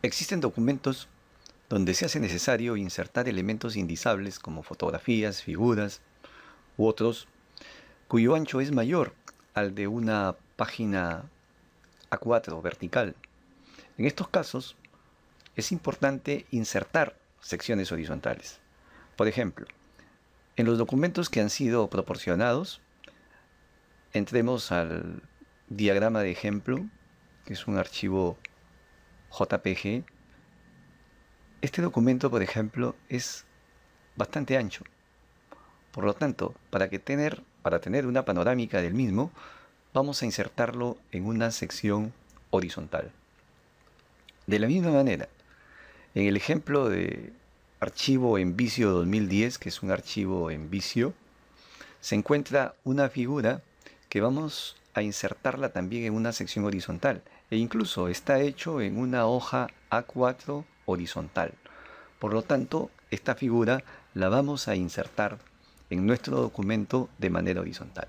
Existen documentos donde se hace necesario insertar elementos indizables como fotografías, figuras u otros cuyo ancho es mayor al de una página A4 vertical. En estos casos es importante insertar secciones horizontales. Por ejemplo, en los documentos que han sido proporcionados, entremos al diagrama de ejemplo, que es un archivo JPG. Este documento, por ejemplo, es bastante ancho. Por lo tanto, para tener una panorámica del mismo, vamos a insertarlo en una sección horizontal. De la misma manera, en el ejemplo de archivo en Visio 2010, que es un archivo en Visio, se encuentra una figura que vamos a insertarla también en una sección horizontal e incluso está hecho en una hoja A4 horizontal. Por lo tanto, esta figura la vamos a insertar en nuestro documento de manera horizontal.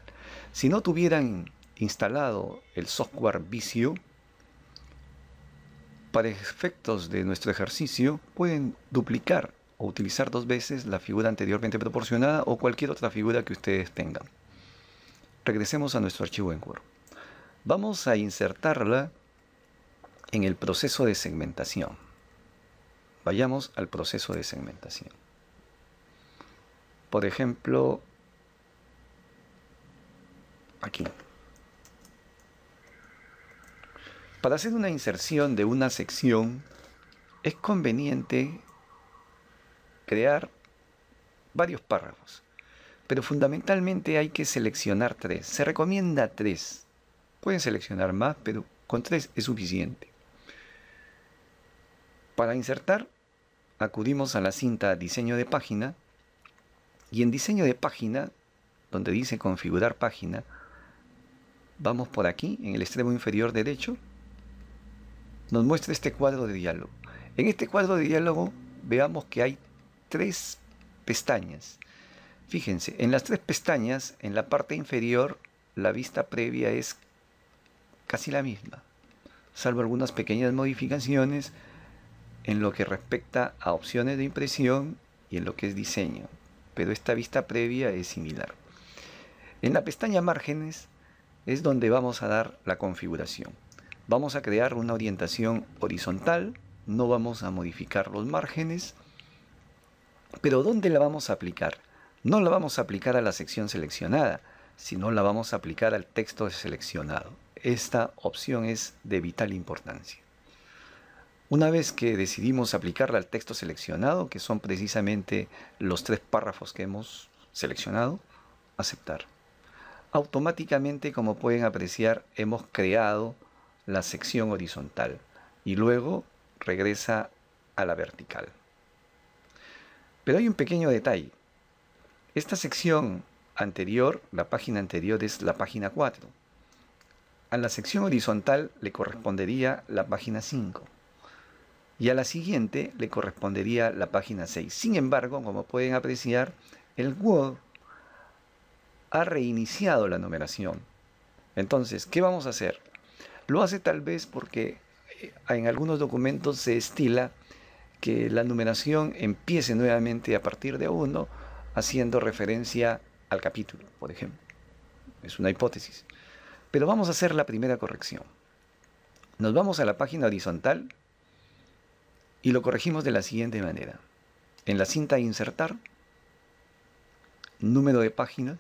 Si no tuvieran instalado el software Visio, para efectos de nuestro ejercicio pueden duplicar o utilizar dos veces la figura anteriormente proporcionada o cualquier otra figura que ustedes tengan. Regresemos a nuestro archivo en Word. Vamos a insertarla en el proceso de segmentación. Vayamos al proceso de segmentación. Por ejemplo, aquí. Para hacer una inserción de una sección, es conveniente crear varios párrafos, pero fundamentalmente hay que seleccionar 3. Se recomienda 3. Pueden seleccionar más, pero con 3 es suficiente. Para insertar, acudimos a la cinta Diseño de página y en Diseño de página, donde dice Configurar página, vamos por aquí, en el extremo inferior derecho, nos muestra este cuadro de diálogo. En este cuadro de diálogo veamos que hay 3 pestañas. Fíjense, en las 3 pestañas, en la parte inferior, la vista previa es casi la misma, salvo algunas pequeñas modificaciones en lo que respecta a opciones de impresión y en lo que es diseño, pero esta vista previa es similar. En la pestaña márgenes es donde vamos a dar la configuración. Vamos a crear una orientación horizontal, no vamos a modificar los márgenes, pero ¿dónde la vamos a aplicar? No la vamos a aplicar a la sección seleccionada, sino la vamos a aplicar al texto seleccionado. Esta opción es de vital importancia. Una vez que decidimos aplicarla al texto seleccionado, que son precisamente los 3 párrafos que hemos seleccionado, aceptar. Automáticamente, como pueden apreciar, hemos creado la sección horizontal y luego regresa a la vertical. Pero hay un pequeño detalle. Esta sección anterior, la página anterior es la página 4. A la sección horizontal le correspondería la página 5. Y a la siguiente le correspondería la página 6. Sin embargo, como pueden apreciar, el Word ha reiniciado la numeración. Entonces, ¿qué vamos a hacer? Lo hace tal vez porque en algunos documentos se estila que la numeración empiece nuevamente a partir de 1, haciendo referencia al capítulo, por ejemplo. Es una hipótesis. Pero vamos a hacer la primera corrección. Nos vamos a la página horizontal y lo corregimos de la siguiente manera. En la cinta Insertar, número de página,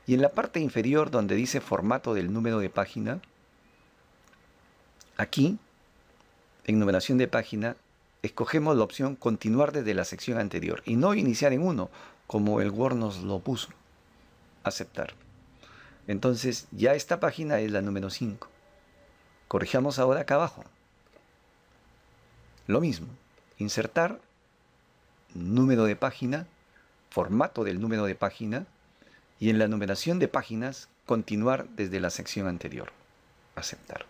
y en la parte inferior donde dice formato del número de página, aquí, en numeración de página, escogemos la opción continuar desde la sección anterior y no iniciar en 1, como el Word nos lo puso. Aceptar. Entonces ya esta página es la número 5. Corrijamos ahora acá abajo. Lo mismo. Insertar, número de página, formato del número de página y en la numeración de páginas continuar desde la sección anterior. Aceptar.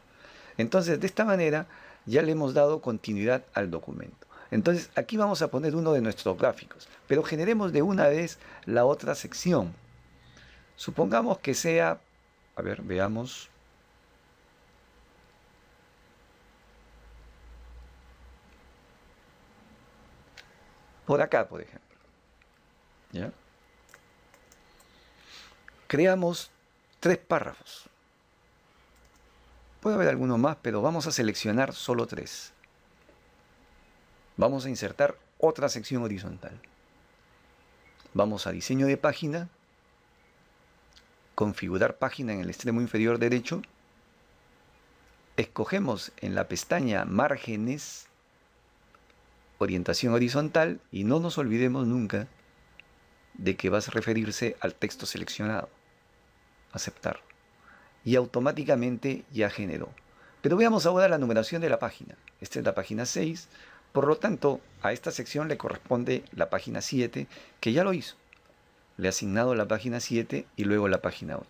Entonces de esta manera ya le hemos dado continuidad al documento. Entonces aquí vamos a poner uno de nuestros gráficos, pero generemos de una vez la otra sección. Supongamos que sea, a ver, veamos. por acá, por ejemplo. ¿Ya? Creamos 3 párrafos. Puede haber alguno más, pero vamos a seleccionar solo 3. Vamos a insertar otra sección horizontal. Vamos a diseño de página, configurar página en el extremo inferior derecho. Escogemos en la pestaña márgenes, orientación horizontal, y no nos olvidemos nunca de que va a referirse al texto seleccionado. Aceptar. Y automáticamente ya generó. Pero veamos ahora la numeración de la página. Esta es la página 6. Por lo tanto, a esta sección le corresponde la página 7, que ya lo hizo. Le ha asignado la página 7 y luego la página 8.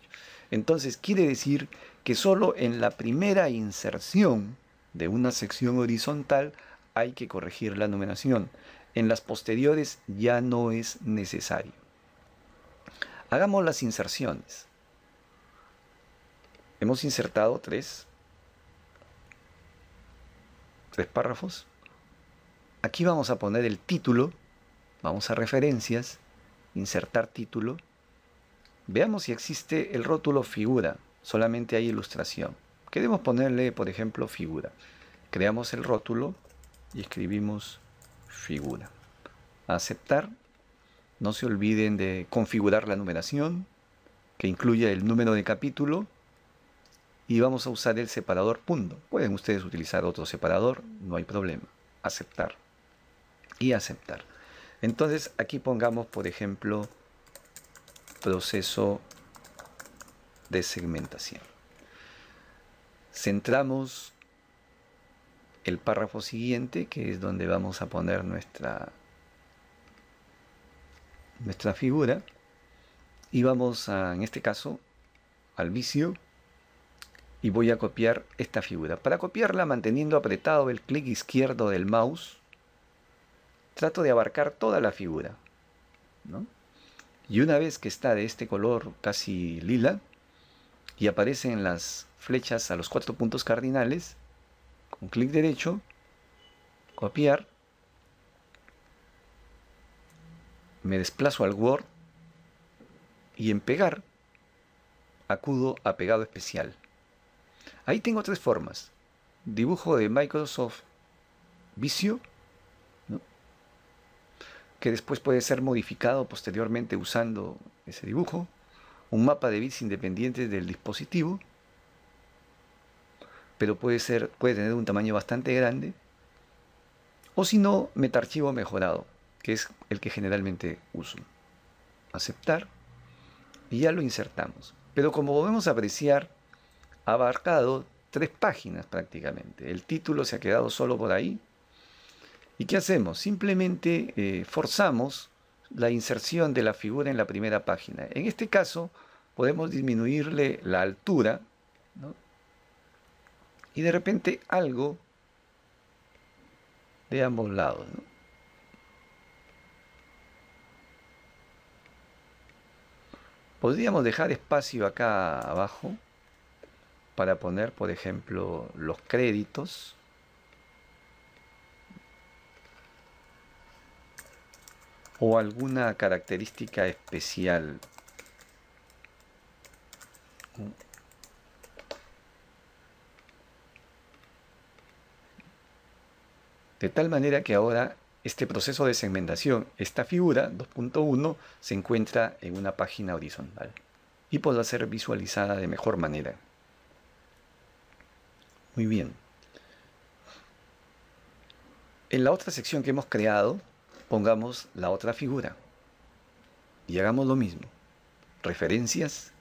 Entonces, quiere decir que solo en la primera inserción de una sección horizontal hay que corregir la numeración. En las posteriores ya no es necesario. Hagamos las inserciones. Hemos insertado 3 párrafos. Aquí vamos a poner el título, vamos a referencias, insertar título. Veamos si existe el rótulo figura, solamente hay ilustración. Queremos ponerle, por ejemplo, figura. Creamos el rótulo y escribimos figura. Aceptar. No se olviden de configurar la numeración, que incluya el número de capítulo. Y vamos a usar el separador punto. Pueden ustedes utilizar otro separador, no hay problema. Aceptar. Y aceptar. Entonces aquí pongamos, por ejemplo, proceso de segmentación. Centramos el párrafo siguiente, que es donde vamos a poner nuestra figura. Y vamos a, en este caso, al vicio. Y voy a copiar esta figura. Para copiarla, manteniendo apretado el clic izquierdo del mouse, trato de abarcar toda la figura, ¿no? Y una vez que está de este color casi lila y aparecen las flechas a los 4 puntos cardinales, con clic derecho, copiar, me desplazo al Word y en pegar acudo a pegado especial. Ahí tengo 3 formas. Dibujo de Microsoft Visio, ¿no?, que después puede ser modificado posteriormente usando ese dibujo. Un mapa de bits independientes del dispositivo, pero puede tener un tamaño bastante grande. O si no, metarchivo mejorado, que es el que generalmente uso. Aceptar. Y ya lo insertamos. Pero como podemos apreciar, ha abarcado 3 páginas prácticamente. El título se ha quedado solo por ahí. ¿Y qué hacemos? Simplemente forzamos la inserción de la figura en la primera página. En este caso, podemos disminuirle la altura, ¿no?, y de repente algo de ambos lados, ¿no? Podríamos dejar espacio acá abajo para poner, por ejemplo, los créditos. O alguna característica especial. De tal manera que ahora este proceso de segmentación, esta figura 2.1, se encuentra en una página horizontal y podrá ser visualizada de mejor manera. Muy bien. En la otra sección que hemos creado, pongamos la otra figura y hagamos lo mismo. Referencias,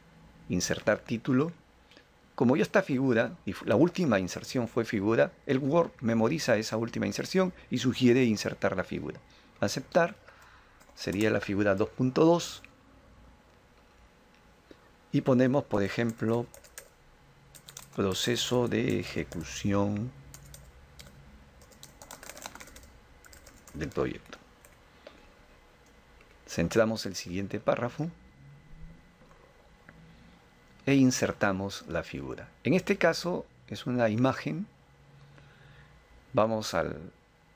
insertar título. Como ya está figura y la última inserción fue figura, el Word memoriza esa última inserción y sugiere insertar la figura. Aceptar. Sería la figura 2.2 y ponemos, por ejemplo, proceso de ejecución del proyecto. Centramos el siguiente párrafo e insertamos la figura. En este caso es una imagen. Vamos a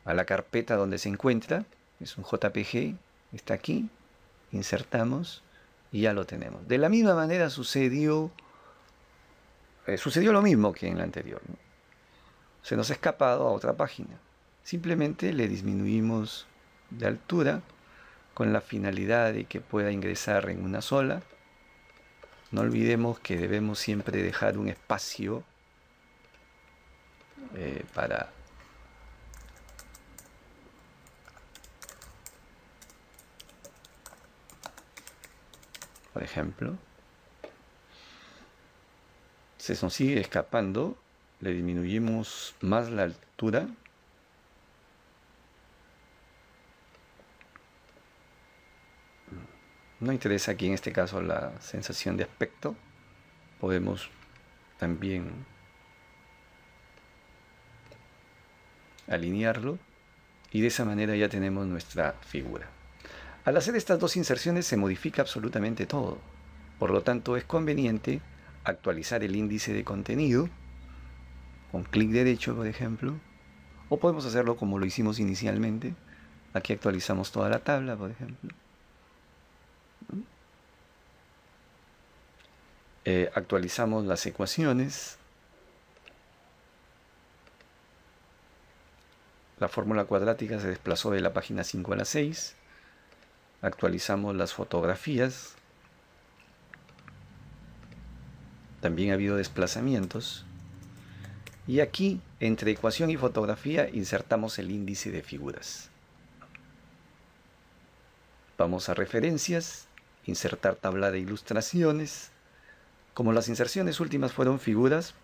la carpeta donde se encuentra es un JPG, está aquí, insertamos y ya lo tenemos. De la misma manera sucedió lo mismo que en la anterior, ¿no? Se nos ha escapado a otra página. Simplemente le disminuimos de altura con la finalidad de que pueda ingresar en una sola. No olvidemos que debemos siempre dejar un espacio para por ejemplo, se nos sigue escapando, le disminuimos más la altura. No interesa aquí en este caso la sensación de aspecto. Podemos también alinearlo y de esa manera ya tenemos nuestra figura. Al hacer estas dos inserciones se modifica absolutamente todo. Por lo tanto, es conveniente actualizar el índice de contenido con clic derecho, por ejemplo, o podemos hacerlo como lo hicimos inicialmente. Aquí actualizamos toda la tabla, por ejemplo. Actualizamos las ecuaciones. La fórmula cuadrática se desplazó de la página 5 a la 6. Actualizamos las fotografías. También ha habido desplazamientos. Y aquí, entre ecuación y fotografía, insertamos el índice de figuras. Vamos a referencias, insertar tabla de ilustraciones. Como las inserciones últimas fueron figuras,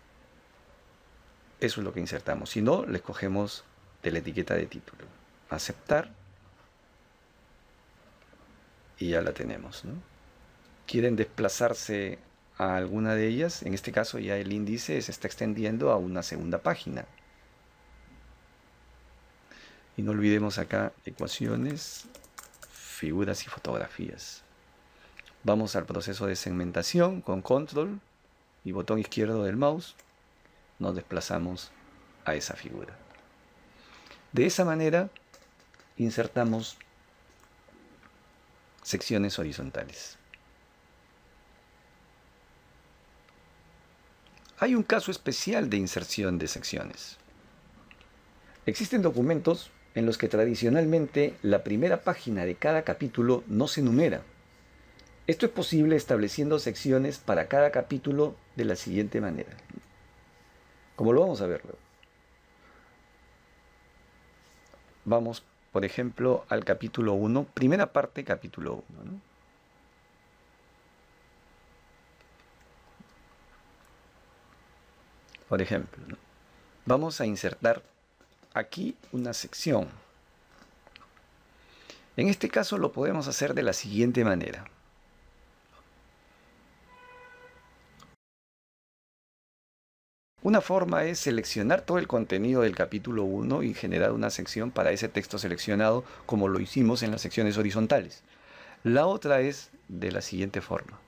eso es lo que insertamos. Si no, le escogemos de la etiqueta de título. Aceptar. Y ya la tenemos, ¿no? Quieren desplazarse a alguna de ellas. En este caso ya el índice se está extendiendo a una segunda página. Y no olvidemos acá ecuaciones, figuras y fotografías. Vamos al proceso de segmentación con control y botón izquierdo del mouse. Nos desplazamos a esa figura. De esa manera insertamos secciones horizontales. Hay un caso especial de inserción de secciones. Existen documentos en los que tradicionalmente la primera página de cada capítulo no se numera. Esto es posible estableciendo secciones para cada capítulo de la siguiente manera. Como lo vamos a ver luego. Vamos, por ejemplo, al capítulo 1, primera parte, capítulo 1, ¿no? Por ejemplo, ¿no? Vamos a insertar aquí una sección. En este caso lo podemos hacer de la siguiente manera. Una forma es seleccionar todo el contenido del capítulo 1 y generar una sección para ese texto seleccionado, como lo hicimos en las secciones horizontales. La otra es de la siguiente forma.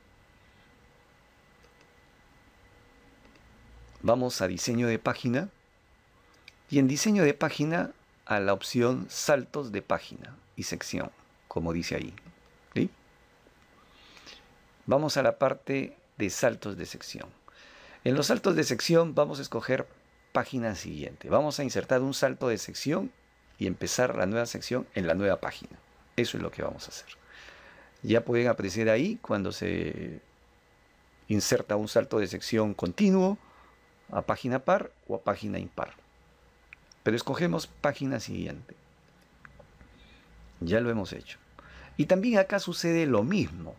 Vamos a diseño de página y en diseño de página a la opción saltos de página y sección, como dice ahí. ¿Sí? Vamos a la parte de saltos de sección. En los saltos de sección vamos a escoger página siguiente. Vamos a insertar un salto de sección y empezar la nueva sección en la nueva página. Eso es lo que vamos a hacer. Ya pueden apreciar ahí cuando se inserta un salto de sección continuo a página par o a página impar. Pero escogemos página siguiente. Ya lo hemos hecho. Y también acá sucede lo mismo.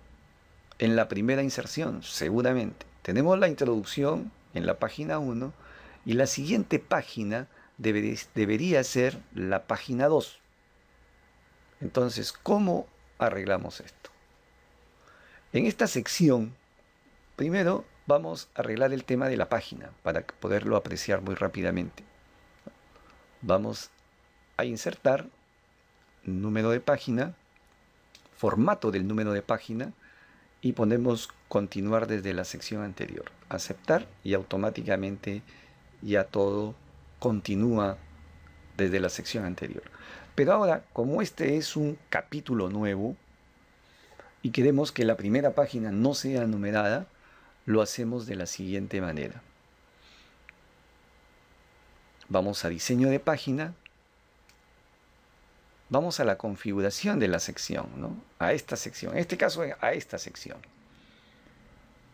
En la primera inserción, seguramente. Tenemos la introducción en la página 1 y la siguiente página debería ser la página 2. Entonces, ¿cómo arreglamos esto? En esta sección, primero vamos a arreglar el tema de la página para poderlo apreciar muy rápidamente. Vamos a insertar número de página, formato del número de página, y ponemos continuar desde la sección anterior. Aceptar y automáticamente ya todo continúa desde la sección anterior. Pero ahora, como este es un capítulo nuevo y queremos que la primera página no sea numerada, lo hacemos de la siguiente manera. Vamos a diseño de página, vamos a la configuración de la sección, ¿no? A esta sección, en este caso a esta sección.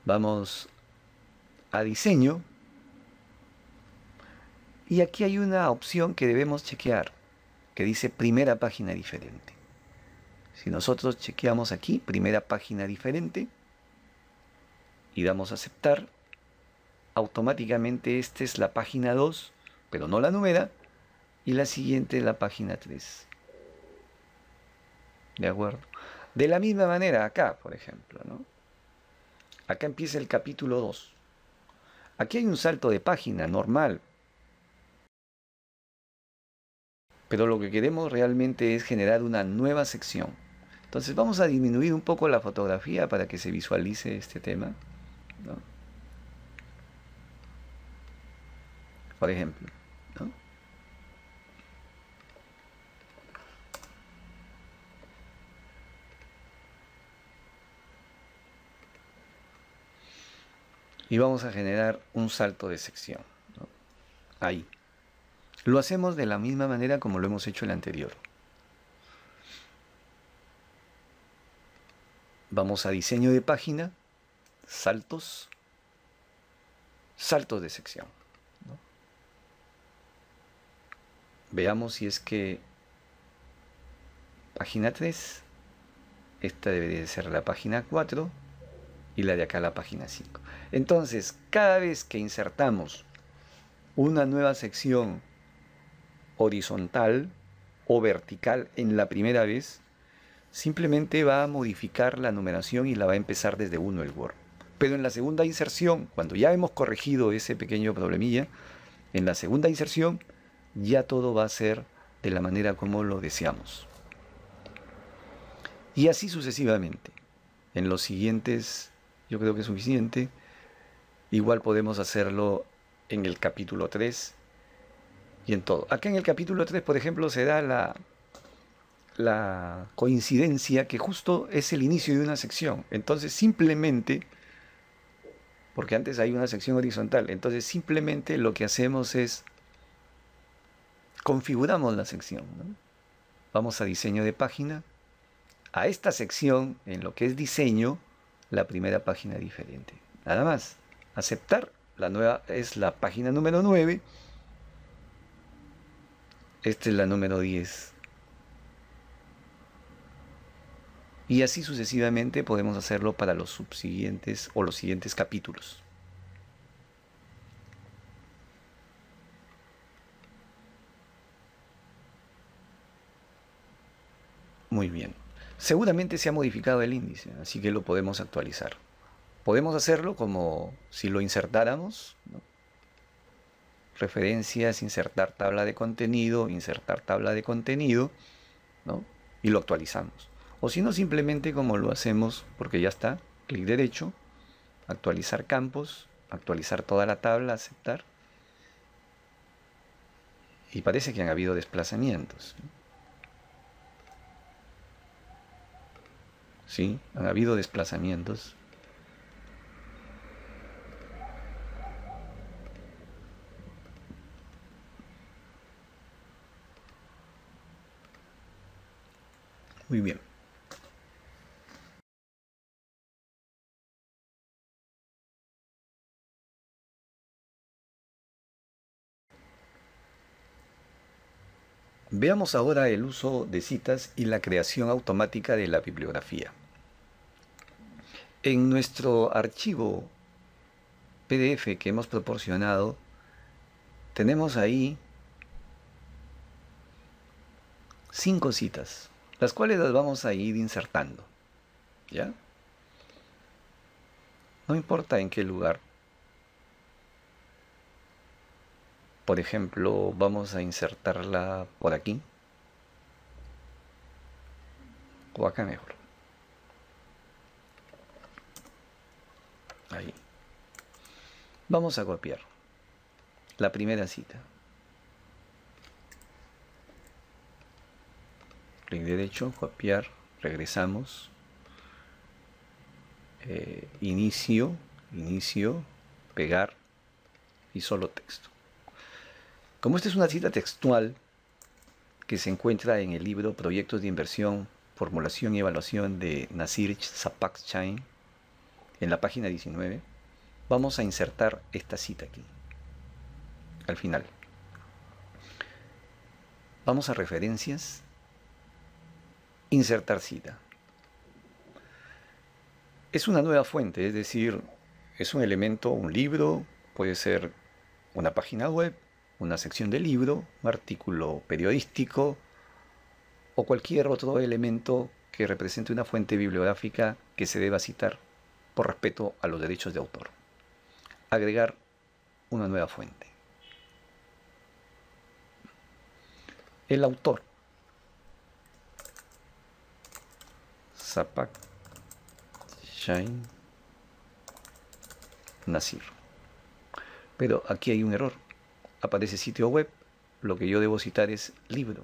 Vamos a diseño y aquí hay una opción que debemos chequear que dice primera página diferente. Si nosotros chequeamos aquí primera página diferente y damos a aceptar, automáticamente esta es la página 2, pero no la numera, y la siguiente es la página 3. ¿De acuerdo? De la misma manera acá, por ejemplo, ¿no? Acá empieza el capítulo 2. Aquí hay un salto de página normal, pero lo que queremos realmente es generar una nueva sección. Entonces vamos a disminuir un poco la fotografía para que se visualice este tema, ¿no? Por ejemplo, ¿no? Y vamos a generar un salto de sección, ¿no? Ahí. Lo hacemos de la misma manera como lo hemos hecho el anterior. Vamos a diseño de página, saltos, saltos de sección, ¿no? Veamos si es que página 3, esta debería de ser la página 4 y la de acá la página 5. Entonces, cada vez que insertamos una nueva sección horizontal o vertical en la primera vez, simplemente va a modificar la numeración y la va a empezar desde 1 el Word. Pero en la segunda inserción, cuando ya hemos corregido ese pequeño problemilla, en la segunda inserción ya todo va a ser de la manera como lo deseamos. Y así sucesivamente. En los siguientes, yo creo que es suficiente. Igual podemos hacerlo en el capítulo 3 y en todo. Acá en el capítulo 3, por ejemplo, se da la coincidencia que justo es el inicio de una sección. Entonces simplemente, porque antes hay una sección horizontal, entonces simplemente lo que hacemos es configuramos la sección, ¿no? Vamos a diseño de página. A esta sección, en lo que es diseño, la primera página diferente. Nada más. Aceptar. La nueva es la página número 9. Esta es la número 10. Y así sucesivamente podemos hacerlo para los subsiguientes o los siguientes capítulos. Muy bien. Seguramente se ha modificado el índice, así que lo podemos actualizar. Podemos hacerlo como si lo insertáramos, ¿no? Referencias, insertar tabla de contenido, ¿no? Y lo actualizamos. O si no, simplemente como lo hacemos, porque ya está, clic derecho, actualizar campos, actualizar toda la tabla, aceptar. Y parece que han habido desplazamientos. Sí, han habido desplazamientos. Muy bien. Veamos ahora el uso de citas y la creación automática de la bibliografía. En nuestro archivo PDF que hemos proporcionado, tenemos ahí 5 citas, las cuales las vamos a ir insertando, ¿ya? No importa en qué lugar. Por ejemplo, vamos a insertarla por aquí, o acá mejor. Ahí. Vamos a copiar la primera cita. clic derecho, copiar, regresamos, inicio, pegar y solo texto. Como esta es una cita textual que se encuentra en el libro Proyectos de Inversión, Formulación y Evaluación de Nasir Sapak-Chain, en la página 19, vamos a insertar esta cita aquí, al final. Vamos a referencias, insertar cita. Es una nueva fuente, es decir, es un elemento, un libro, puede ser una página web, una sección de libro, un artículo periodístico o cualquier otro elemento que represente una fuente bibliográfica que se deba citar por respeto a los derechos de autor. Agregar una nueva fuente. El autor. Sapak-Chain Nasir. Pero aquí hay un error. Aparece sitio web. Lo que yo debo citar es libro.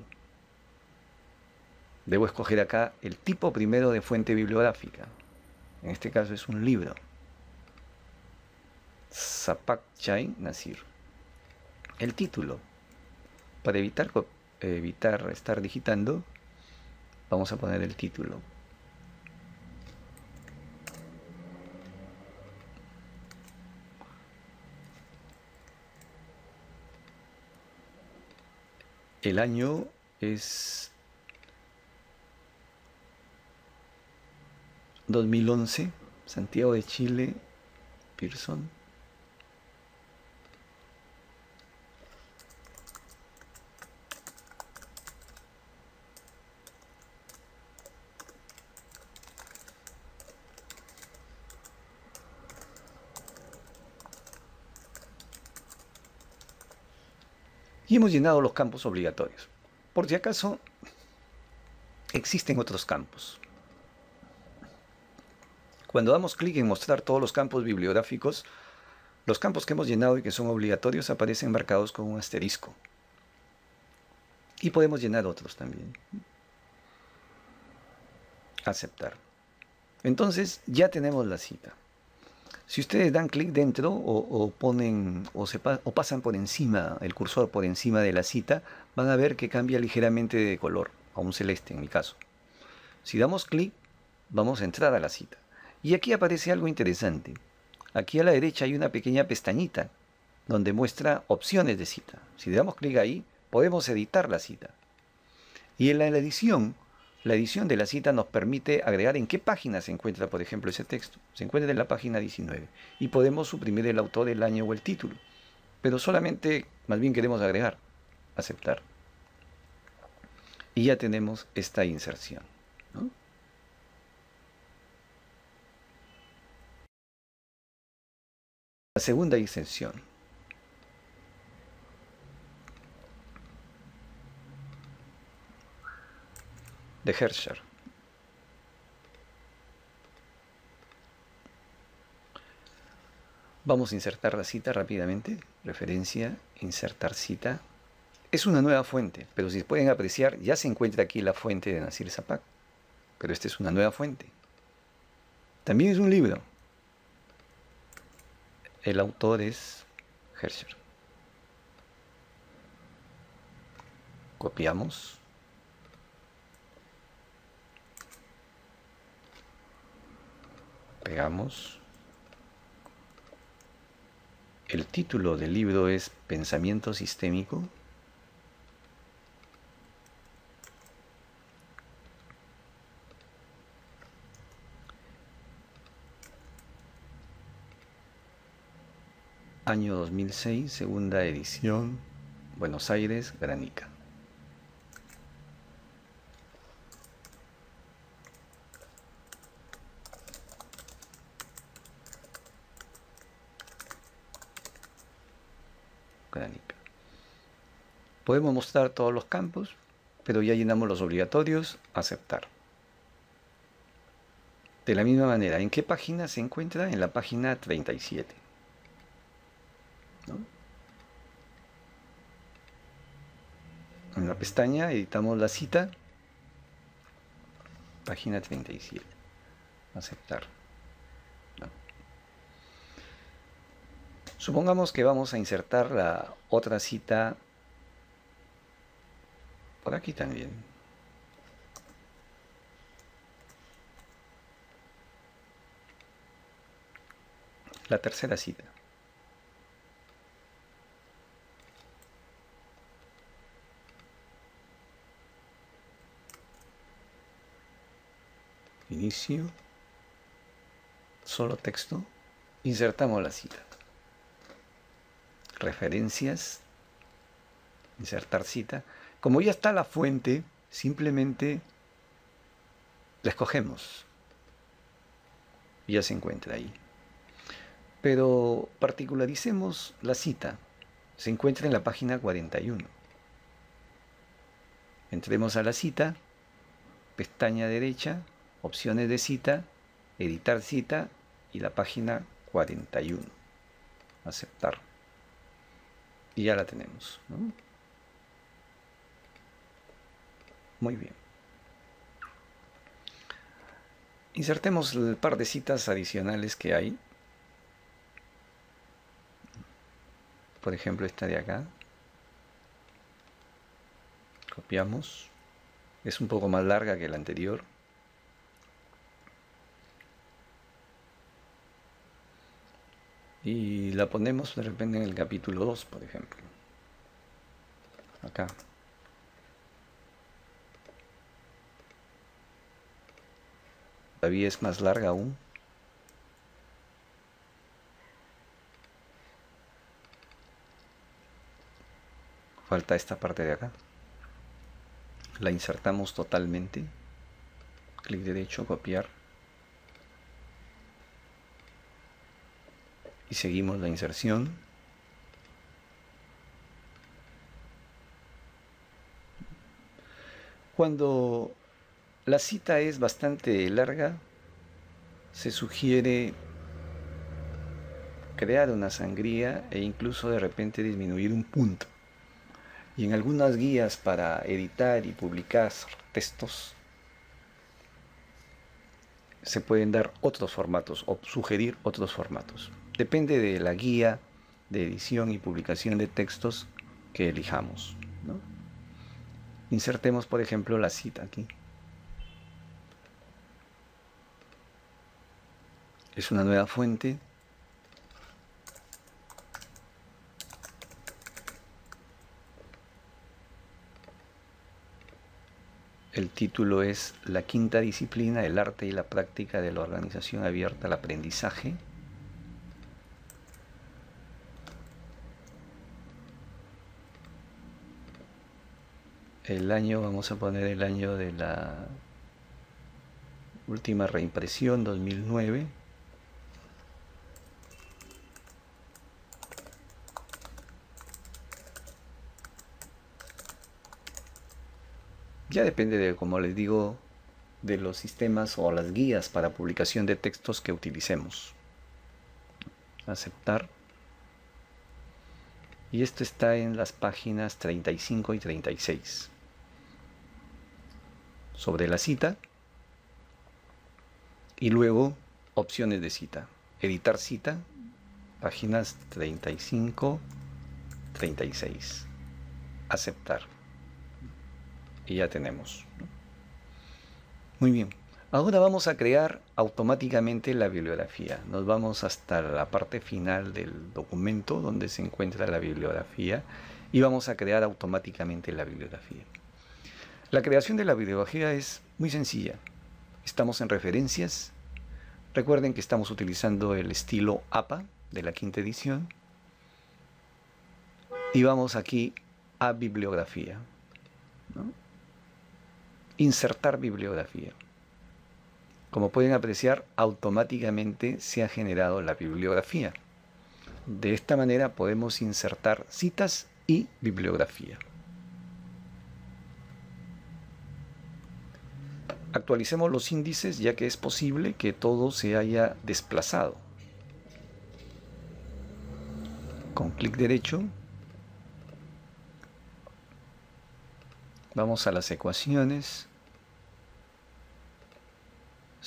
Debo escoger acá el tipo primero de fuente bibliográfica. En este caso es un libro. Sapak-Chain Nasir. El título. Para evitar estar digitando, vamos a poner el título. El año es 2011, Santiago de Chile, Pearson. Y hemos llenado los campos obligatorios. Por si acaso, existen otros campos. Cuando damos clic en mostrar todos los campos bibliográficos, los campos que hemos llenado y que son obligatorios aparecen marcados con un asterisco. Y podemos llenar otros también. Aceptar. Entonces ya tenemos la cita. Si ustedes dan clic dentro o pasan por encima, el cursor por encima de la cita, van a ver que cambia ligeramente de color, a un celeste en mi caso. Si damos clic, vamos a entrar a la cita. Y aquí aparece algo interesante. Aquí a la derecha hay una pequeña pestañita donde muestra opciones de cita. Si le damos clic ahí, podemos editar la cita. Y en la edición de la cita nos permite agregar en qué página se encuentra, por ejemplo, ese texto. Se encuentra en la página 19. Y podemos suprimir el autor, el año o el título. Pero solamente, más bien queremos agregar, aceptar. Y ya tenemos esta inserción, ¿no? La segunda inserción. De Herscher. Vamos a insertar la cita rápidamente. Referencia, insertar cita. Es una nueva fuente, pero si pueden apreciar, ya se encuentra aquí la fuente de Nasir Sapak. Pero esta es una nueva fuente. También es un libro. El autor es Herscher. Copiamos. Pegamos. El título del libro es Pensamiento Sistémico. Año 2006, segunda edición, Buenos Aires, Granica. Granica. Podemos mostrar todos los campos, pero ya llenamos los obligatorios, aceptar. De la misma manera, ¿en qué página se encuentra? En la página 37. ¿No? En la pestaña editamos la cita Página 37. Aceptar. No. Supongamos que vamos a insertar la otra cita por aquí también. La tercera cita. Inicio. Solo texto. Insertamos la cita. Referencias. Insertar cita. Como ya está la fuente, simplemente la escogemos. Y ya se encuentra ahí. Pero particularicemos la cita. Se encuentra en la página 41. Entremos a la cita, pestaña derecha, opciones de cita, editar cita y la página 41. Aceptar. Y ya la tenemos, ¿no? Muy bien. Insertemos el par de citas adicionales que hay. Por ejemplo, esta de acá. Copiamos. Es un poco más larga que la anterior. Y la ponemos de repente en el capítulo 2, por ejemplo. Acá. Todavía es más larga aún. Falta esta parte de acá. La insertamos totalmente. Clic derecho, copiar. Y seguimos la inserción. Cuando la cita es bastante larga, se sugiere crear una sangría e incluso de repente disminuir un punto. Y en algunas guías para editar y publicar textos se pueden dar otros formatos o sugerir otros formatos. Depende de la guía de edición y publicación de textos que elijamos, ¿no? Insertemos, por ejemplo, la cita aquí. Es una nueva fuente. El título es La quinta disciplina, el arte y la práctica de la organización abierta al aprendizaje. El año, vamos a poner el año de la última reimpresión, 2009. Ya depende de, como les digo, de los sistemas o las guías para publicación de textos que utilicemos. Aceptar. Y esto está en las páginas 35 y 36. Sobre la cita. Y luego opciones de cita. Editar cita. Páginas 35, 36. Aceptar. Y ya tenemos. Muy bien. Ahora vamos a crear automáticamente la bibliografía. Nos vamos hasta la parte final del documento donde se encuentra la bibliografía y vamos a crear automáticamente la bibliografía. La creación de la bibliografía es muy sencilla. Estamos en referencias. Recuerden que estamos utilizando el estilo APA de la quinta edición. Y vamos aquí a bibliografía, ¿no? Insertar bibliografía. Como pueden apreciar, automáticamente se ha generado la bibliografía. De esta manera podemos insertar citas y bibliografía. Actualicemos los índices ya que es posible que todo se haya desplazado. Con clic derecho vamos a las ecuaciones.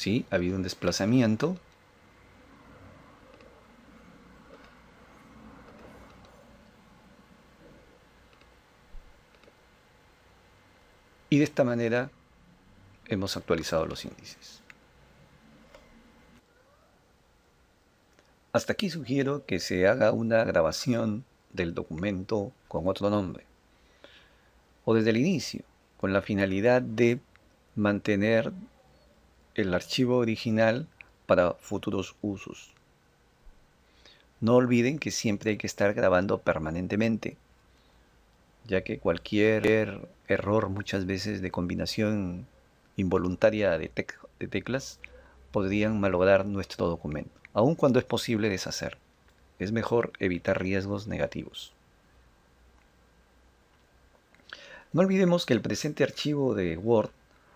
¿sí? Ha habido un desplazamiento. Y de esta manera hemos actualizado los índices. Hasta aquí sugiero que se haga una grabación del documento con otro nombre, o desde el inicio, con la finalidad de mantener el archivo original para futuros usos. No olviden que siempre hay que estar grabando permanentemente, ya que cualquier error muchas veces de combinación involuntaria de teclas podrían malograr nuestro documento, aun cuando es posible deshacer. Es mejor evitar riesgos negativos. No olvidemos que el presente archivo de Word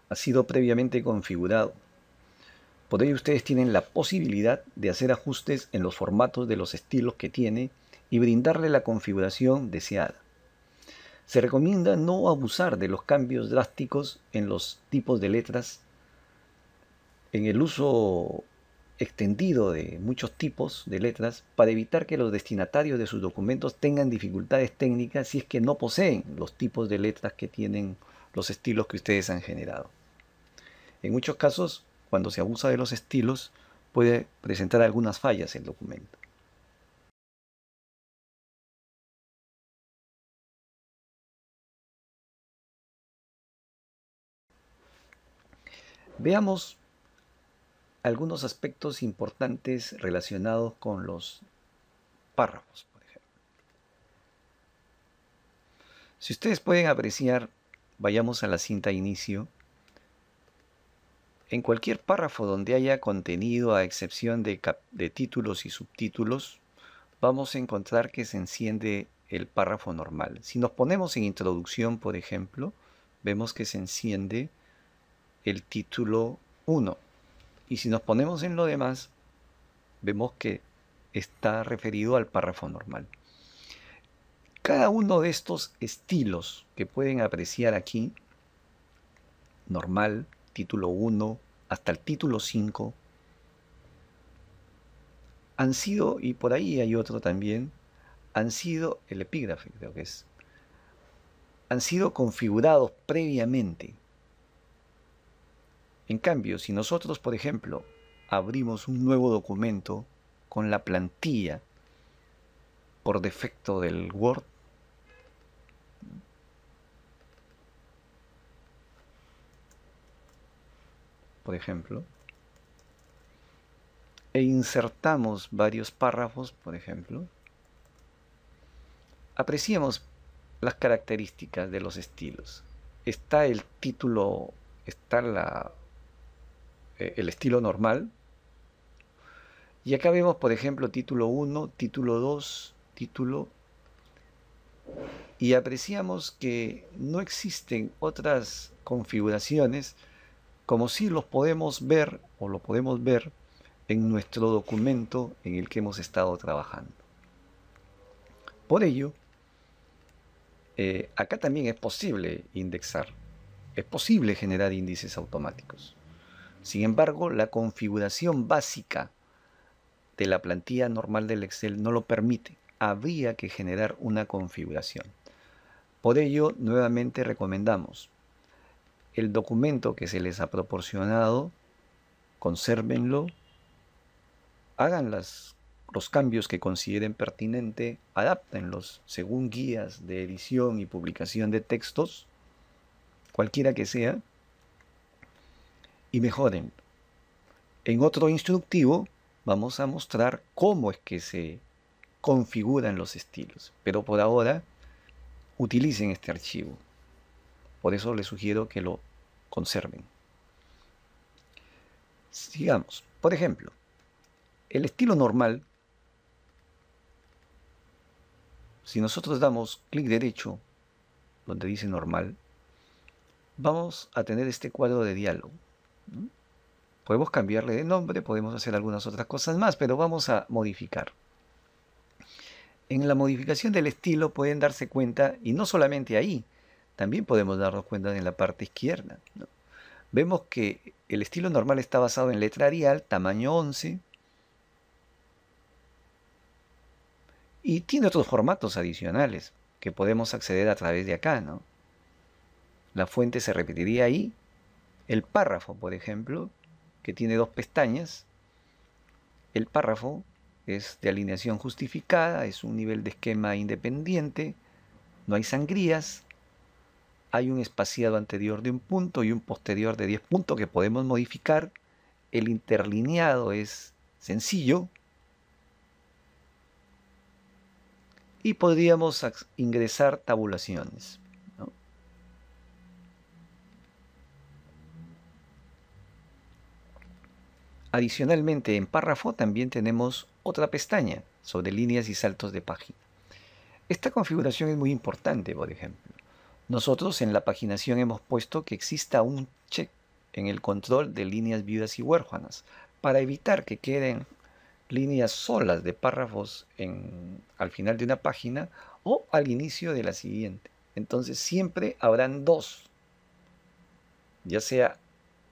ha sido previamente configurado. Por ello ustedes tienen la posibilidad de hacer ajustes en los formatos de los estilos que tiene y brindarle la configuración deseada. Se recomienda no abusar de los cambios drásticos en los tipos de letras. En el uso extendido de muchos tipos de letras para evitar que los destinatarios de sus documentos tengan dificultades técnicas si es que no poseen los tipos de letras que tienen los estilos que ustedes han generado. En muchos casos, cuando se abusa de los estilos, puede presentar algunas fallas el documento. Veamos algunos aspectos importantes relacionados con los párrafos, por ejemplo. Si ustedes pueden apreciar, vayamos a la cinta inicio. En cualquier párrafo donde haya contenido a excepción de títulos y subtítulos, vamos a encontrar que se enciende el párrafo normal. Si nos ponemos en introducción, por ejemplo, vemos que se enciende el título 1. Y si nos ponemos en lo demás, vemos que está referido al párrafo normal. Cada uno de estos estilos que pueden apreciar aquí, normal, título 1, hasta el título 5, han sido, y por ahí hay otro también, han sido, el epígrafe creo que es, han sido configurados previamente. En cambio, si nosotros, por ejemplo, abrimos un nuevo documento con la plantilla por defecto del Word, por ejemplo, e insertamos varios párrafos, por ejemplo, apreciemos las características de los estilos. Está el título, está el estilo normal, y acá vemos, por ejemplo, título 1, título 2, título, y apreciamos que no existen otras configuraciones como si los podemos ver o lo podemos ver en nuestro documento en el que hemos estado trabajando. Por ello, acá también es posible indexar, es posible generar índices automáticos. Sin embargo, la configuración básica de la plantilla normal del Excel no lo permite. Habría que generar una configuración. Por ello, nuevamente recomendamos el documento que se les ha proporcionado, consérvenlo, hagan los cambios que consideren pertinente, adáptenlos según guías de edición y publicación de textos, cualquiera que sea, y mejoren. En otro instructivo vamos a mostrar cómo es que se configuran los estilos, pero por ahora utilicen este archivo. Por eso les sugiero que lo conserven. Sigamos. Por ejemplo, el estilo normal, si nosotros damos clic derecho donde dice normal, vamos a tener este cuadro de diálogo. Podemos cambiarle de nombre, podemos hacer algunas otras cosas más, pero vamos a modificar. En la modificación del estilo pueden darse cuenta, y no solamente ahí, también podemos darnos cuenta en la parte izquierda, ¿no? vemos que el estilo normal está basado en letra Arial, tamaño 11, y tiene otros formatos adicionales que podemos acceder a través de acá, ¿no? La fuente se repetiría ahí. El párrafo, por ejemplo, que tiene 2 pestañas. El párrafo es de alineación justificada, es un nivel de esquema independiente, no hay sangrías, hay un espaciado anterior de 1 punto y un posterior de 10 puntos que podemos modificar. El interlineado es sencillo y podríamos ingresar tabulaciones, ¿no? Adicionalmente, en párrafo también tenemos otra pestaña sobre líneas y saltos de página. Esta configuración es muy importante, por ejemplo. Nosotros en la paginación hemos puesto que exista un check en el control de líneas viudas y huérfanas para evitar que queden líneas solas de párrafos al final de una página o al inicio de la siguiente. Entonces siempre habrán 2, ya sea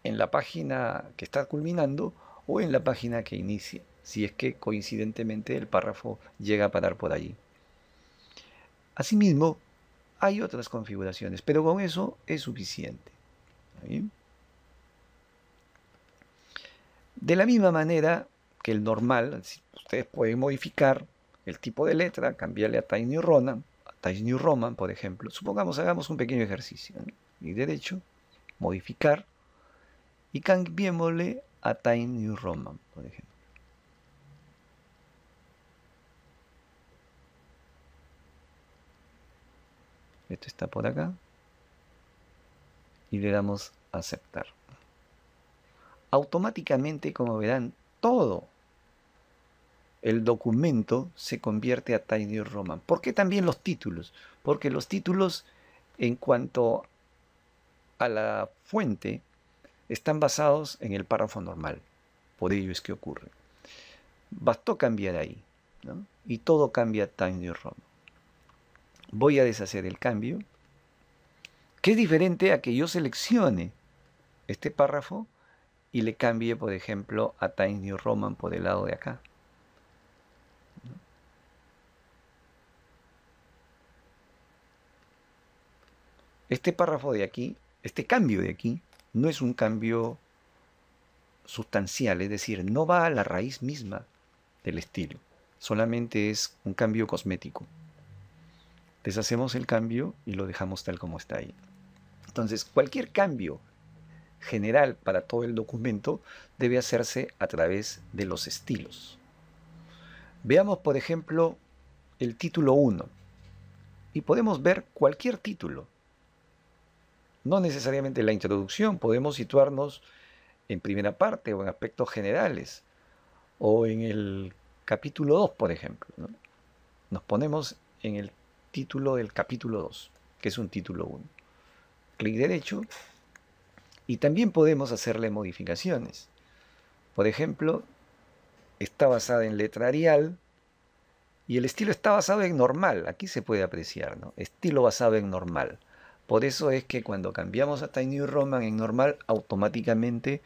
en la página que está culminando o en la página que inicia, si es que coincidentemente el párrafo llega a parar por allí. Asimismo, hay otras configuraciones, pero con eso es suficiente. ¿Sí? De la misma manera que el normal, ustedes pueden modificar el tipo de letra, cambiarle a Times New Roman, por ejemplo. Supongamos, hagamos un pequeño ejercicio, ¿no? Clic derecho, modificar, y cambiémosle a Times New Roman, por ejemplo. Esto está por acá. Y le damos a aceptar. Automáticamente, como verán, todo el documento se convierte a Times New Roman. ¿Por qué también los títulos? Porque los títulos, en cuanto a la fuente, están basados en el párrafo normal. Por ello es que ocurre. Bastó cambiar ahí, ¿no? Y todo cambia a Times New Roman. Voy a deshacer el cambio, que es diferente a que yo seleccione este párrafo y le cambie, por ejemplo, a Times New Roman por el lado de acá. Este párrafo de aquí, este cambio de aquí, no es un cambio sustancial, es decir, no va a la raíz misma del estilo, solamente es un cambio cosmético. Deshacemos el cambio y lo dejamos tal como está ahí. Entonces, cualquier cambio general para todo el documento debe hacerse a través de los estilos. Veamos, por ejemplo, el título 1 y podemos ver cualquier título. No necesariamente la introducción, podemos situarnos en primera parte o en aspectos generales o en el capítulo 2, por ejemplo, ¿no? Nos ponemos en el título del capítulo 2, que es un título 1. Clic derecho y también podemos hacerle modificaciones. Por ejemplo, está basada en letra Arial y el estilo está basado en normal. Aquí se puede apreciar, ¿no? Estilo basado en normal. Por eso es que cuando cambiamos a Times New Roman en normal, automáticamente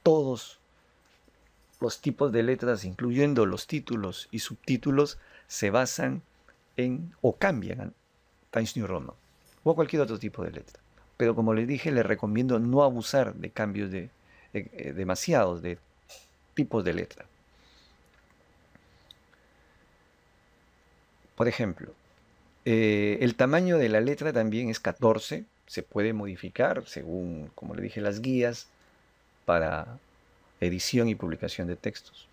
todos los tipos de letras, incluyendo los títulos y subtítulos, se basan en o cambian a Times New Roman o a cualquier otro tipo de letra. Pero como les dije, les recomiendo no abusar de cambios demasiados de tipos de letra. Por ejemplo, el tamaño de la letra también es 14, se puede modificar según, como le dije, las guías para edición y publicación de textos.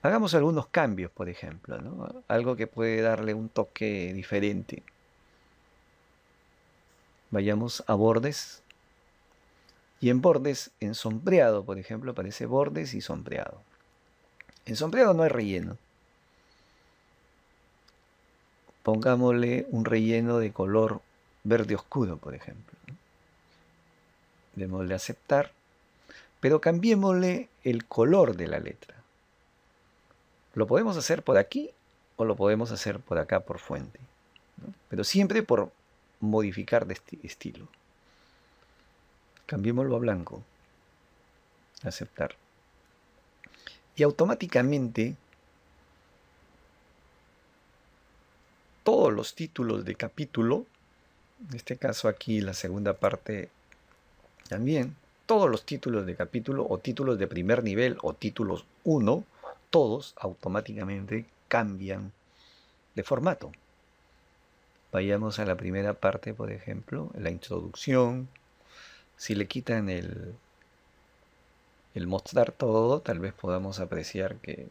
Hagamos algunos cambios, por ejemplo, ¿no? Algo que puede darle un toque diferente. Vayamos a bordes. Y en bordes, en sombreado, por ejemplo, aparece bordes y sombreado. En sombreado no hay relleno. Pongámosle un relleno de color verde oscuro, por ejemplo. Démosle a aceptar, pero cambiémosle el color de la letra. Lo podemos hacer por aquí o lo podemos hacer por acá por fuente, ¿no? Pero siempre por modificar de estilo. Cambiémoslo a blanco. Aceptar. Y automáticamente todos los títulos de capítulo, en este caso aquí la segunda parte también, todos los títulos de capítulo o títulos de primer nivel o títulos 1, todos automáticamente cambian de formato. Vayamos a la primera parte, por ejemplo, la introducción. Si le quitan el mostrar todo, tal vez podamos apreciar que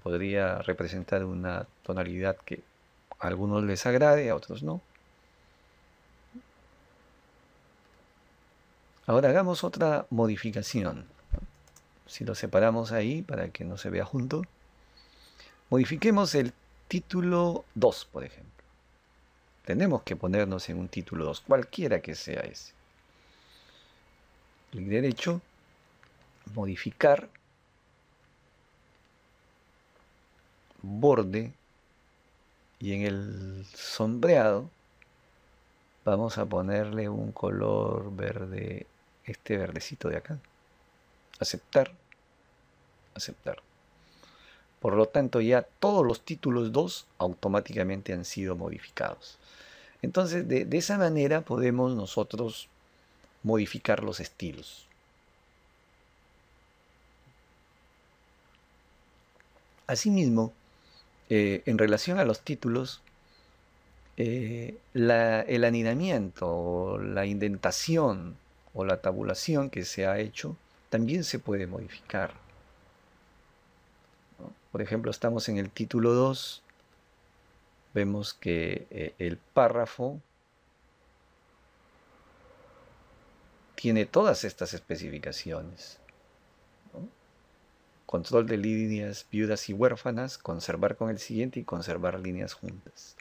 podría representar una tonalidad que a algunos les agrade, a otros no. Ahora hagamos otra modificación. Si lo separamos ahí para que no se vea junto, modifiquemos el título 2, por ejemplo. Tenemos que ponernos en un título 2, cualquiera que sea ese. Clic derecho, modificar, borde, y en el sombreado vamos a ponerle un color verde, este verdecito de acá. Aceptar, aceptar. Por lo tanto, ya todos los títulos 2 automáticamente han sido modificados. Entonces, de esa manera podemos nosotros modificar los estilos. Asimismo, en relación a los títulos, el anidamiento, la indentación o la tabulación que se ha hecho también se puede modificar, ¿no? Por ejemplo, estamos en el título 2, vemos que el párrafo tiene todas estas especificaciones, ¿no? Control de líneas viudas y huérfanas, conservar con el siguiente y conservar líneas juntas.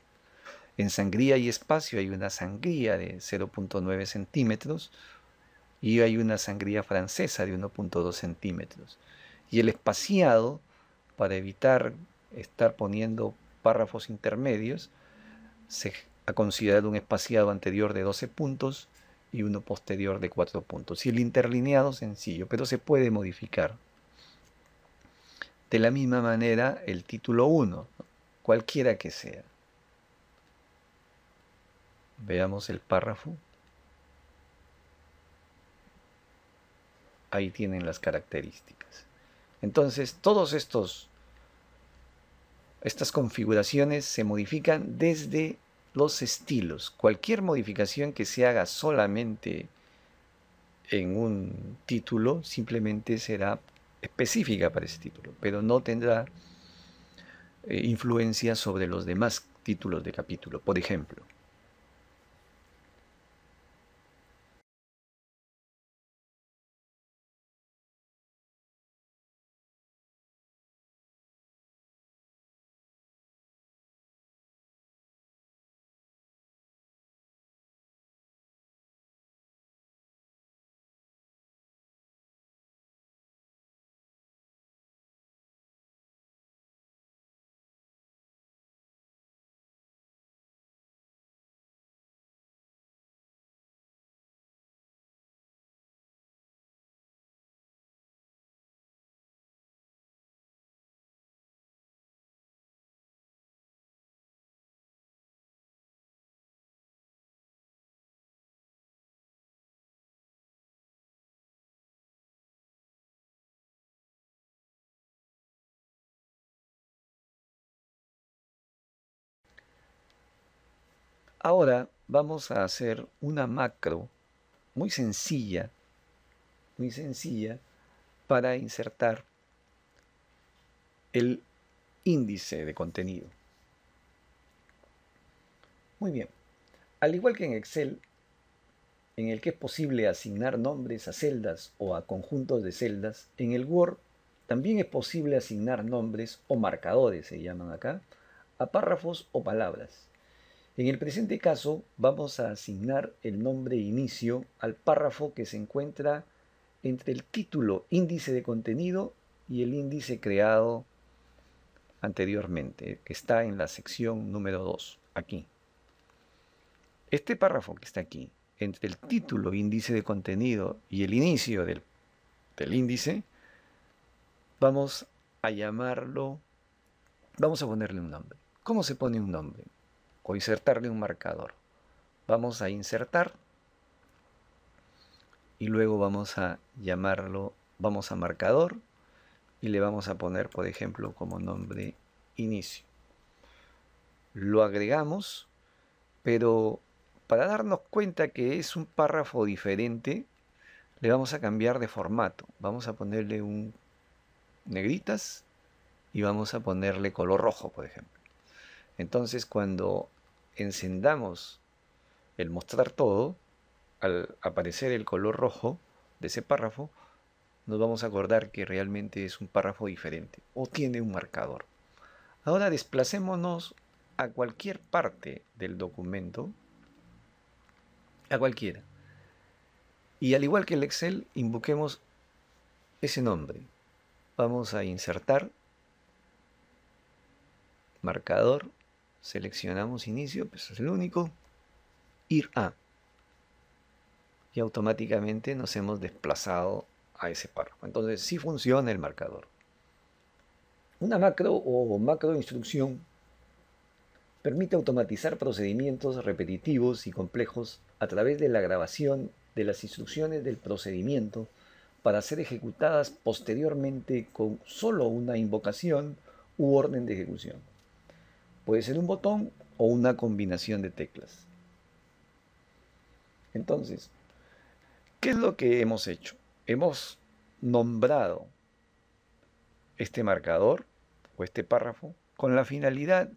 En sangría y espacio hay una sangría de 0.9 centímetros y hay una sangría francesa de 1.2 centímetros. Y el espaciado, para evitar estar poniendo párrafos intermedios, se ha considerado un espaciado anterior de 12 puntos y uno posterior de 4 puntos. Y el interlineado sencillo, pero se puede modificar. De la misma manera, el título 1, cualquiera que sea. Veamos el párrafo. Ahí tienen las características. Entonces, todos estas configuraciones se modifican desde los estilos. Cualquier modificación que se haga solamente en un título simplemente será específica para ese título, pero no tendrá influencia sobre los demás títulos de capítulo. Por ejemplo, ahora vamos a hacer una macro muy sencilla para insertar el índice de contenido. Muy bien. Al igual que en Excel, en el que es posible asignar nombres a celdas o a conjuntos de celdas, en el Word también es posible asignar nombres o marcadores, se llaman acá, a párrafos o palabras. En el presente caso vamos a asignar el nombre inicio al párrafo que se encuentra entre el título índice de contenido y el índice creado anteriormente, que está en la sección número 2, aquí. Este párrafo que está aquí, entre el título, índice de contenido y el inicio del índice, vamos a llamarlo, vamos a ponerle un nombre. ¿Cómo se pone un nombre? O insertarle un marcador. Vamos a insertar y luego vamos a llamarlo, vamos a marcador y le vamos a poner, por ejemplo, como nombre inicio. Lo agregamos, pero para darnos cuenta que es un párrafo diferente, le vamos a cambiar de formato. Vamos a ponerle un negritas y vamos a ponerle color rojo, por ejemplo. Entonces, cuando encendamos el mostrar todo, al aparecer el color rojo de ese párrafo, nos vamos a acordar que realmente es un párrafo diferente o tiene un marcador. Ahora desplacémonos a cualquier parte del documento, a cualquiera. Y al igual que el Excel, invoquemos ese nombre. Vamos a insertar, marcador, seleccionamos inicio, pues es el único, ir a. Y automáticamente nos hemos desplazado a ese párrafo. Entonces sí funciona el marcador. Una macro o macro instrucción permite automatizar procedimientos repetitivos y complejos a través de la grabación de las instrucciones del procedimiento para ser ejecutadas posteriormente con solo una invocación u orden de ejecución. Puede ser un botón o una combinación de teclas. Entonces, ¿qué es lo que hemos hecho? Hemos nombrado este marcador o este párrafo con la finalidad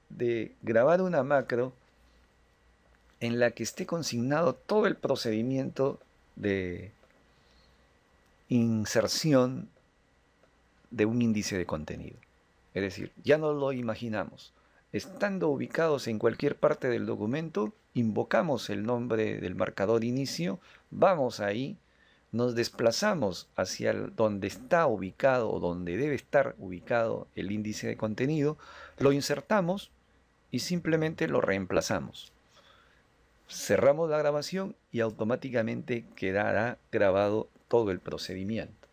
de grabar una macro en la que esté consignado todo el procedimiento de inserción de un índice de contenido. Es decir, ya no lo imaginamos. Estando ubicados en cualquier parte del documento, invocamos el nombre del marcador inicio, vamos ahí, nos desplazamos hacia donde está ubicado o donde debe estar ubicado el índice de contenido, lo insertamos y simplemente lo reemplazamos. Cerramos la grabación y automáticamente quedará grabado todo el procedimiento.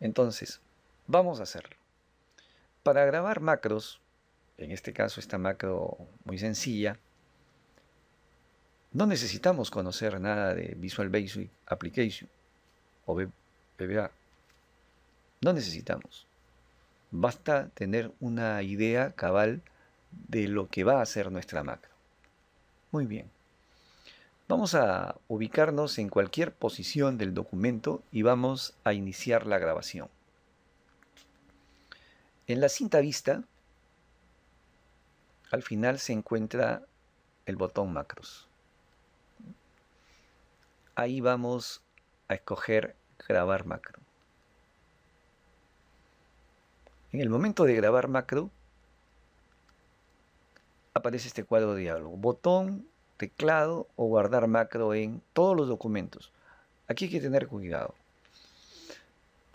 Entonces, vamos a hacerlo. Para grabar macros, en este caso esta macro muy sencilla, no necesitamos conocer nada de Visual Basic Application o VBA. No necesitamos. Basta tener una idea cabal de lo que va a hacer nuestra macro. Muy bien. Vamos a ubicarnos en cualquier posición del documento y vamos a iniciar la grabación. En la cinta vista, al final se encuentra el botón macros. Ahí vamos a escoger grabar macro. En el momento de grabar macro, aparece este cuadro de diálogo. Botón, teclado o guardar macro en todos los documentos. Aquí hay que tener cuidado.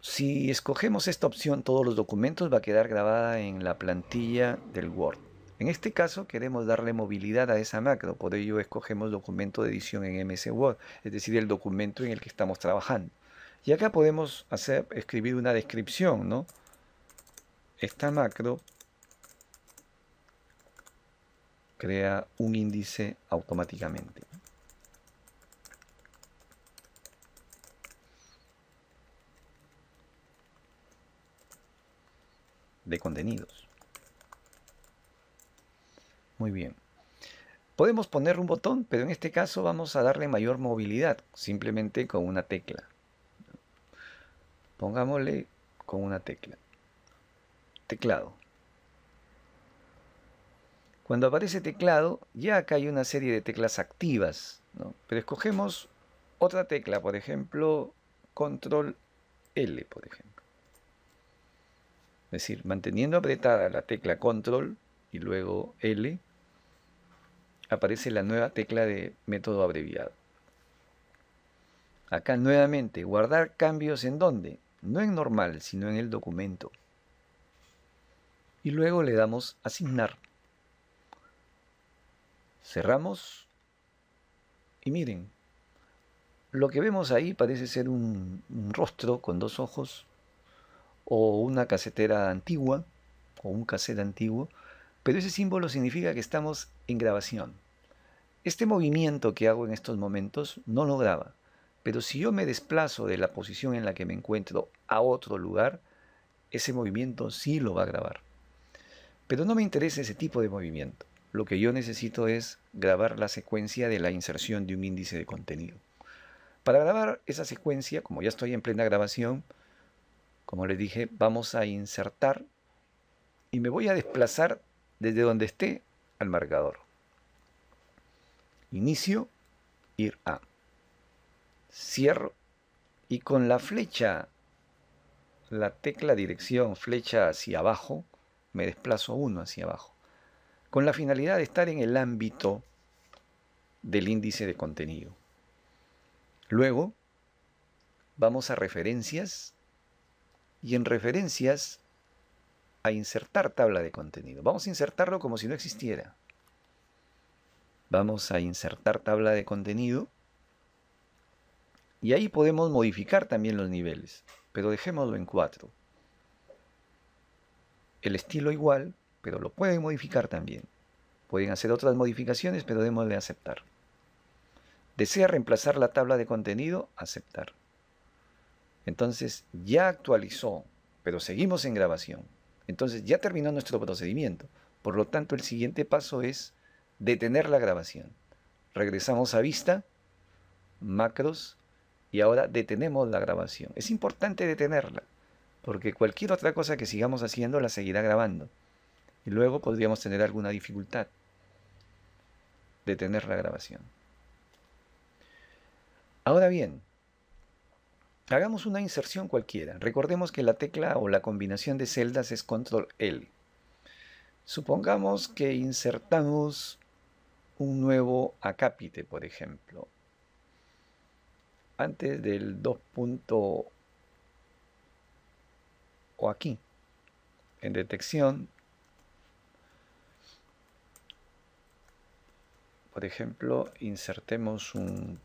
Si escogemos esta opción, todos los documentos, va a quedar grabada en la plantilla del Word. En este caso queremos darle movilidad a esa macro, por ello escogemos documento de edición en MS Word, es decir, el documento en el que estamos trabajando. Y acá podemos escribir una descripción, ¿no? Esta macro crea un índice automáticamente. De contenidos. Muy bien. Podemos poner un botón, pero en este caso vamos a darle mayor movilidad, simplemente con una tecla. Pongámosle con una tecla. Teclado. Cuando aparece teclado, ya acá hay una serie de teclas activas, ¿no? Pero escogemos otra tecla, por ejemplo, Control L, por ejemplo. Es decir, manteniendo apretada la tecla Control y luego L, aparece la nueva tecla de método abreviado. Acá nuevamente, guardar cambios en dónde, no en normal, sino en el documento. Y luego le damos asignar. Cerramos y miren, lo que vemos ahí parece ser un rostro con dos ojos o una casetera antigua o un cassette antiguo, pero ese símbolo significa que estamos en grabación. Este movimiento que hago en estos momentos no lo graba, pero si yo me desplazo de la posición en la que me encuentro a otro lugar, ese movimiento sí lo va a grabar. Pero no me interesa ese tipo de movimiento. Lo que yo necesito es grabar la secuencia de la inserción de un índice de contenido. Para grabar esa secuencia, como ya estoy en plena grabación, como les dije, vamos a insertar y me voy a desplazar desde donde esté al marcador. Inicio, ir a. Cierro y con la flecha, la tecla dirección, flecha hacia abajo, me desplazo uno hacia abajo, con la finalidad de estar en el ámbito del índice de contenido. Luego vamos a referencias y en referencias a insertar tabla de contenido. Vamos a insertarlo como si no existiera. Vamos a insertar tabla de contenido y ahí podemos modificar también los niveles, pero dejémoslo en 4. El estilo igual, pero lo pueden modificar también. Pueden hacer otras modificaciones, pero démosle a aceptar. ¿Desea reemplazar la tabla de contenido? Aceptar. Entonces ya actualizó, pero seguimos en grabación. Entonces ya terminó nuestro procedimiento. Por lo tanto, el siguiente paso es detener la grabación. Regresamos a vista, macros, y ahora detenemos la grabación. Es importante detenerla, porque cualquier otra cosa que sigamos haciendo la seguirá grabando. Y luego podríamos tener alguna dificultad. Detener la grabación. Ahora bien, hagamos una inserción cualquiera. Recordemos que la tecla o la combinación de celdas es control L. Supongamos que insertamos un nuevo acápite, por ejemplo. Antes del 2. O aquí, en detección, por ejemplo, insertemos un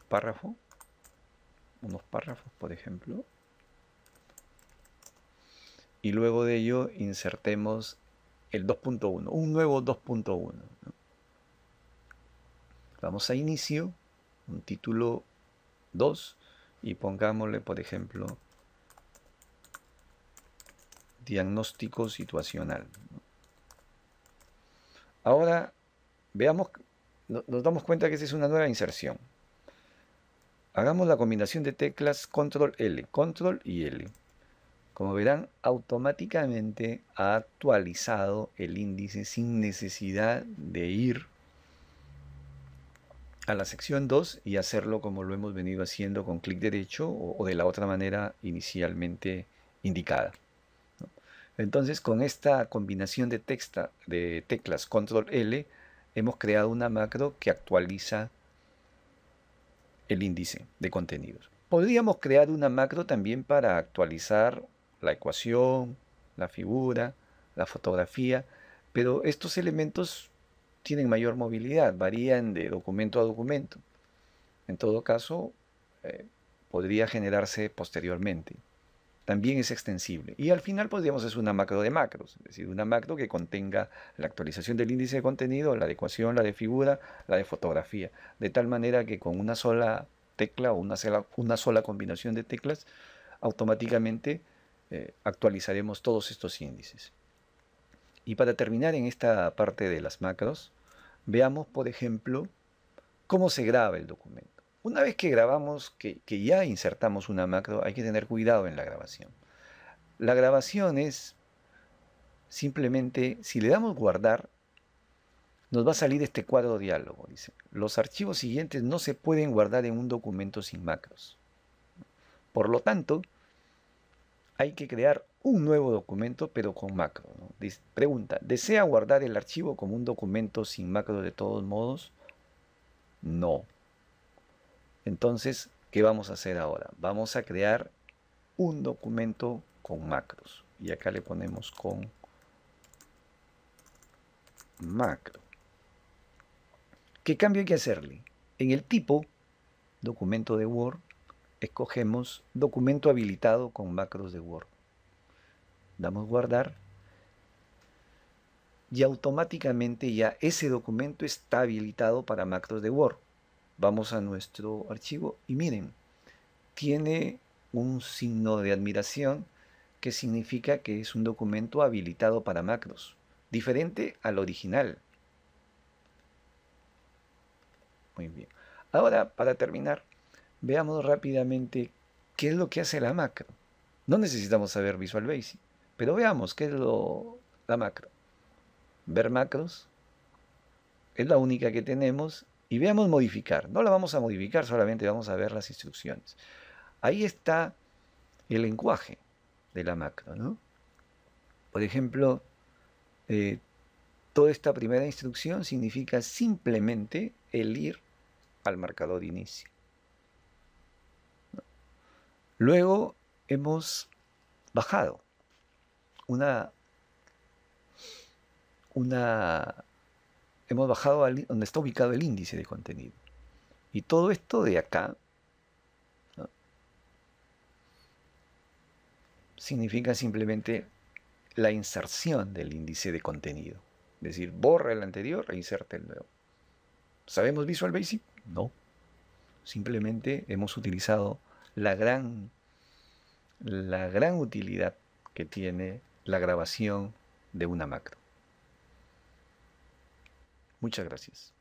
párrafo, unos párrafos, por ejemplo, y luego de ello insertemos el 2.1, un nuevo 2.1. ¿no? Vamos a inicio, un título 2, y pongámosle, por ejemplo, diagnóstico situacional. ¿no? Ahora, veamos, nos damos cuenta que esta es una nueva inserción. Hagamos la combinación de teclas control L, control y L. Como verán, automáticamente ha actualizado el índice sin necesidad de ir a la sección 2 y hacerlo como lo hemos venido haciendo con clic derecho o de la otra manera inicialmente indicada. ¿no? Entonces, con esta combinación de teclas control L, hemos creado una macro que actualiza el índice de contenidos. Podríamos crear una macro también para actualizar la ecuación, la figura, la fotografía, pero estos elementos tienen mayor movilidad, varían de documento a documento. En todo caso, podría generarse posteriormente. También es extensible. Y al final podríamos hacer una macro de macros, es decir, una macro que contenga la actualización del índice de contenido, la de ecuación, la de figura, la de fotografía, de tal manera que con una sola tecla o una sola combinación de teclas, automáticamente actualizaremos todos estos índices. Y para terminar en esta parte de las macros, veamos, por ejemplo, cómo se graba el documento. Una vez que grabamos, que ya insertamos una macro, hay que tener cuidado en la grabación. La grabación es simplemente, si le damos guardar, nos va a salir este cuadro diálogo. Dice, los archivos siguientes no se pueden guardar en un documento sin macros. Por lo tanto, hay que crear un nuevo documento, pero con macro. ¿no? Pregunta, ¿desea guardar el archivo como un documento sin macro de todos modos? No. Entonces, ¿qué vamos a hacer ahora? Vamos a crear un documento con macros. Y acá le ponemos con macro. ¿Qué cambio hay que hacerle? En el tipo, documento de Word, escogemos documento habilitado con macros de Word. Damos guardar y automáticamente ya ese documento está habilitado para macros de Word. Vamos a nuestro archivo y miren, tiene un signo de admiración que significa que es un documento habilitado para macros, diferente al original. Muy bien. Ahora, para terminar, veamos rápidamente qué es lo que hace la macro. No necesitamos saber Visual Basic, pero veamos qué es la macro. Ver macros, es la única que tenemos, y veamos modificar. No la vamos a modificar, solamente vamos a ver las instrucciones. Ahí está el lenguaje de la macro, ¿no? Por ejemplo, toda esta primera instrucción significa simplemente el ir al marcador inicio. Luego hemos bajado hemos bajado donde está ubicado el índice de contenido. Y todo esto de acá, ¿no?, significa simplemente la inserción del índice de contenido. Es decir, borra el anterior e inserta el nuevo. ¿Sabemos Visual Basic? No. Simplemente hemos utilizado la gran utilidad que tiene la grabación de una macro. Muchas gracias.